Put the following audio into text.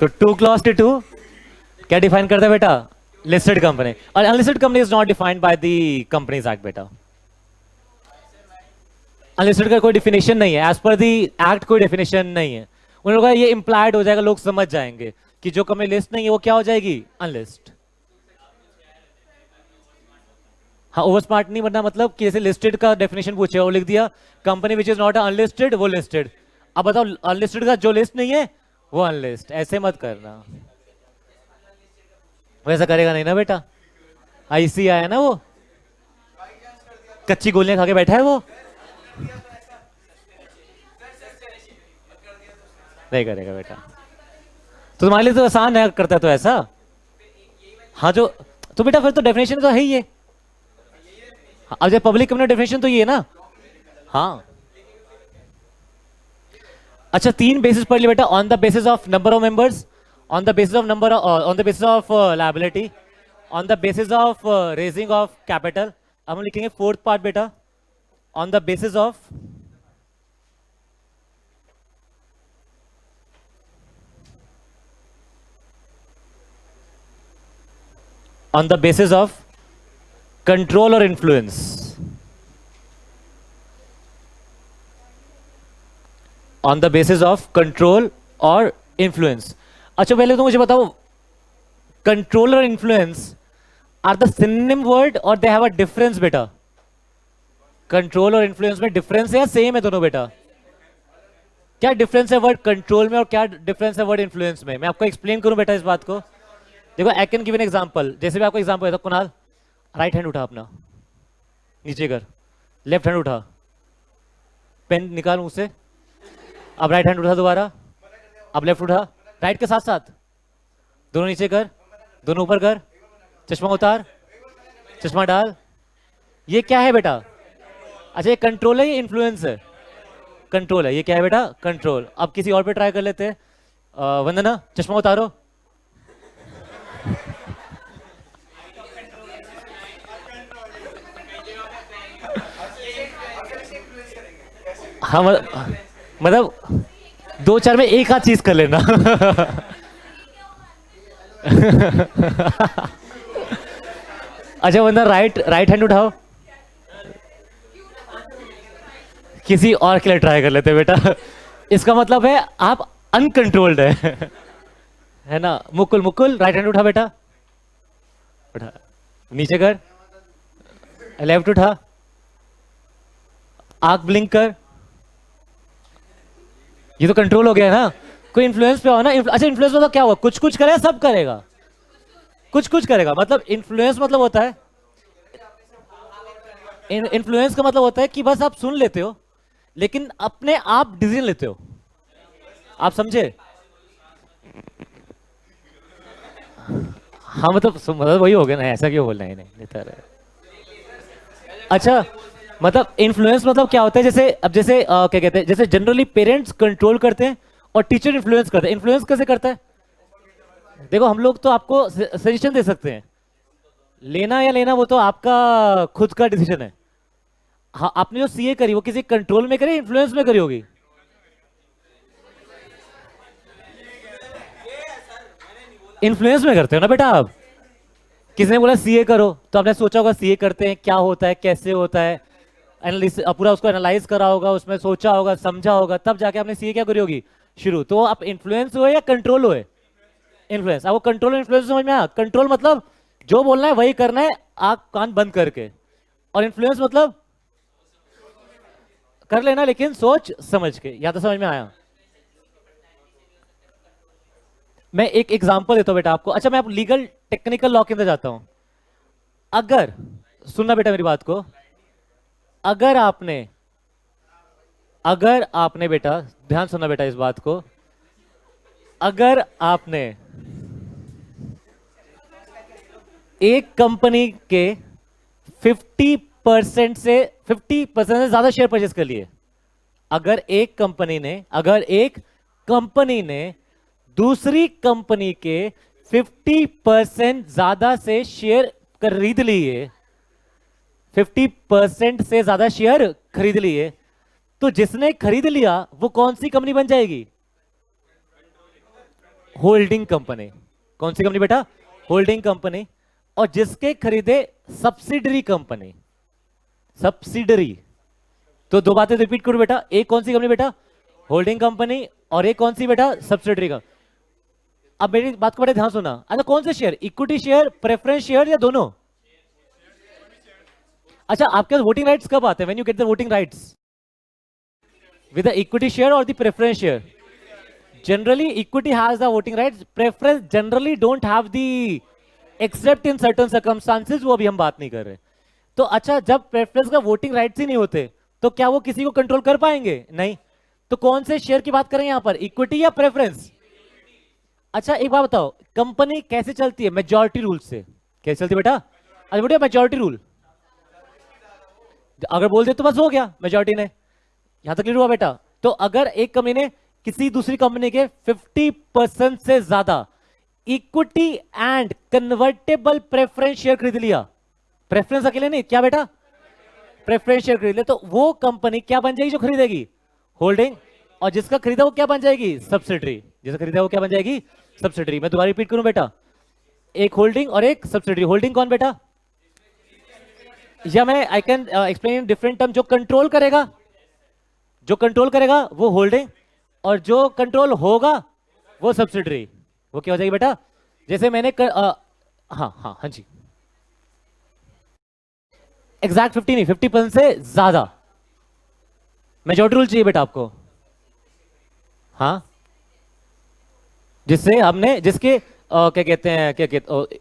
तो 2 clause 2 क्या define करता है बेटा? Listed company. और unlisted company is not defined by the companies act बेटा। अनलिस्टेड का कोई डिफिनेशन नहीं है, एज पर दी एक्ट कोई डिफिनेशन नहीं है। उन लोगों का ये इंप्लाइड हो जाएगा, लोग समझ जाएंगे कि जो कंपनी लिस्ट नहीं है वो क्या हो जाएगी? अनलिस्ट। हाँ, ओवर स्मार्ट नहीं बनना मतलब कि जैसे लिस्टेड का डेफिनेशन पूछे और लिख दिया company which is not unlisted वो लिस्टेड। अब बताओ अनलिस्टेड का जो लिस्ट नहीं है वो अनलिस्ट, ऐसे मत करना। वैसा करेगा नहीं ना बेटा। आईसी आया ना वो, कच्ची गोलियां खा के बैठा है वो, नहीं करेगा बेटा। तो तुम्हारे लिए तो आसान है, करता है तो ऐसा। हाँ जो, तो बेटा फिर तो डेफिनेशन तो है ही ये। अब जब पब्लिक कंपनी डेफिनेशन तो ये है ना। हाँ अच्छा, 3 बेसिस पढ़ लिया बेटा। On the basis of number of members, on the basis of number, on the basis of liability, on the basis of raising of capital. अब हम लिखेंगे 4th पार्ट बेटा, on the basis of control और influence. On the basis of control और influence. अच्छा पहले तो मुझे बताओ, कंट्रोल और influence are the synonym word और दे हैव अ डिफरेंस बेटा? कंट्रोल और इन्फ्लुएंस में डिफरेंस है या सेम है दोनों बेटा? क्या डिफरेंस है वर्ड कंट्रोल में और क्या डिफरेंस है वर्ड इन्फ्लुएंस में? मैं आपको एक्सप्लेन करूं बेटा इस बात को। देखो I can give an example. जैसे मैं आपको एग्जांपल देता हूं, कुणाल राइट हैंड उठा अपना, नीचे कर, लेफ्ट हैंड उठा, पेन निकाल मुंह से, अब राइट हैंड उठा दोबारा, अब लेफ्ट उठा, राइट के साथ साथ दोनों नीचे कर, दोनों ऊपर कर, चश्मा उतार, चश्मा डाल। ये क्या है बेटा? अच्छा ये कंट्रोल है या इन्फ्लुएंस है? कंट्रोल है। ये क्या है बेटा? कंट्रोल। अब किसी और पे ट्राई कर लेते हैं। वंदना चश्मा उतारो। हाँ मतलब 2-4 में एक आध चीज कर लेना। अच्छा वंदना राइट हैंड उठाओ, किसी और के लिए ट्राई कर लेते बेटा। इसका मतलब है आप अनकंट्रोल्ड है ना। मुकुल मुकुल राइट हैंड उठा बेटा, उठा, नीचे कर, लेफ्ट उठा, आंख ब्लिंक कर। ये तो कंट्रोल हो गया ना। कोई इन्फ्लुएंस पे हो ना। अच्छा इन्फ्लुएंस मतलब क्या हुआ? कुछ कुछ करेगा, सब करेगा, कुछ कुछ करेगा। मतलब इन्फ्लुएंस मतलब होता है, इन्फ्लुएंस का मतलब होता है कि बस आप सुन लेते हो लेकिन अपने आप डिसीजन लेते हो। आप समझे? हाँ मतलब वही हो गया ना। ऐसा क्यों बोलना है? नहीं लेता रहे। अच्छा मतलब इन्फ्लुएंस मतलब क्या होता है? जैसे अब जैसे क्या कहते हैं, जैसे जनरली पेरेंट्स कंट्रोल करते हैं और टीचर इन्फ्लुएंस करते हैं। इन्फ्लुएंस कैसे करता है? देखो हम लोग तो आपको सजेशन दे सकते हैं, लेना या लेना वो तो आपका खुद का डिसीजन है। हाँ आपने जो सीए करी वो किसी कंट्रोल में करी, इन्फ्लुएंस में करी होगी? इन्फ्लुएंस में करते हो ना बेटा आप। किसी ने बोला सीए करो तो आपने सोचा होगा सीए करते हैं क्या होता है, कैसे होता है, पूरा उसको एनालाइज करा होगा, उसमें सोचा होगा, समझा होगा, तब जाके आपने सीए क्या करी होगी शुरू। तो आप इन्फ्लुएंस हुए या कंट्रोल हुए? इन्फ्लुएंस। आपको कंट्रोल इन्फ्लुएंस समझ में आया? कंट्रोल मतलब जो बोलना है वही करना है, आंख कान बंद करके। और इन्फ्लुएंस मतलब कर लेना लेकिन सोच समझ के। या तो समझ में आया? मैं एक एग्जांपल देता हूं बेटा आपको। अच्छा मैं आप लीगल टेक्निकल लॉ के अंदर जाता हूं। अगर, सुनना बेटा मेरी बात को, अगर आपने बेटा ध्यान सुनना बेटा इस बात को, अगर आपने एक कंपनी के 50% से ज्यादा शेयर परचेज कर लिए, अगर एक कंपनी ने दूसरी कंपनी के 50% ज्यादा से शेयर खरीद लिए, 50% से ज्यादा शेयर खरीद लिए, तो जिसने खरीद लिया वो कौन सी कंपनी बन जाएगी? Holding company. कौन सी कंपनी बेटा? Holding company. और जिसके खरीदे सब्सिडरी कंपनी, सब्सिडरी। तो दो बातें रिपीट करूं बेटा, एक कौन सी कंपनी बेटा? होल्डिंग कंपनी, और एक कौन सी बेटा? सब्सिडरी का। अब मेरी बात को बड़े ध्यान सुना। अच्छा कौन से share? Equity share, preference share, या दोनों? अच्छा आपके पास वोटिंग राइट्स कब आते हैं? When you get the voting rights? With the equity share और the preference share? Generally equity has the voting rights, preference generally don't have the, except in certain circumstances, वो अभी हम बात नहीं कर रहे। तो अच्छा जब प्रेफरेंस का वोटिंग राइट्स ही नहीं होते तो क्या वो किसी को कंट्रोल कर पाएंगे? नहीं। तो कौन से शेयर की बात करें यहां पर, इक्विटी या प्रेफरेंस? अच्छा एक बात बताओ, कंपनी कैसे चलती है? मेजॉरिटी रूल से। कैसे चलती है बेटा? अच्छा बेटा मेजॉरिटी रूल, अगर बोल दे तो बस हो गया, मेजॉरिटी ने। यहां तक क्लियर हुआ बेटा? तो अगर एक कंपनी ने किसी दूसरी कंपनी के 50% से ज्यादा equity and convertible preference share खरीद लिया, प्रेफरेंस अकेले नहीं, क्या बेटा? प्रेफरेंस शेयर खरीद ले, तो वो कंपनी क्या बन जाएगी जो खरीदेगी? होल्डिंग। और जिसका खरीदा वो क्या बन जाएगी? सब्सिडरी। जिसका खरीदा वो क्या बन जाएगी? सब्सिडरी। मैं दोबारा रिपीट करूं बेटा, एक होल्डिंग और एक सब्सिडरी। होल्डिंग कौन बेटा? या मैं I can explain in different term, जो कंट्रोल करेगा, जो कंट्रोल करेगा वो होल्डिंग, और जो कंट्रोल होगा वो सब्सिडरी। वो क्या हो जाएगी बेटा? जैसे मैंने हाँ हाँ हाँ जी, एग्जैक्ट 50 नहीं, 50% से ज्यादा मेजॉरिटी रूल चाहिए बेटा आपको। हाँ जिससे हमने, जिसके क्या कहते हैं, क्या कहते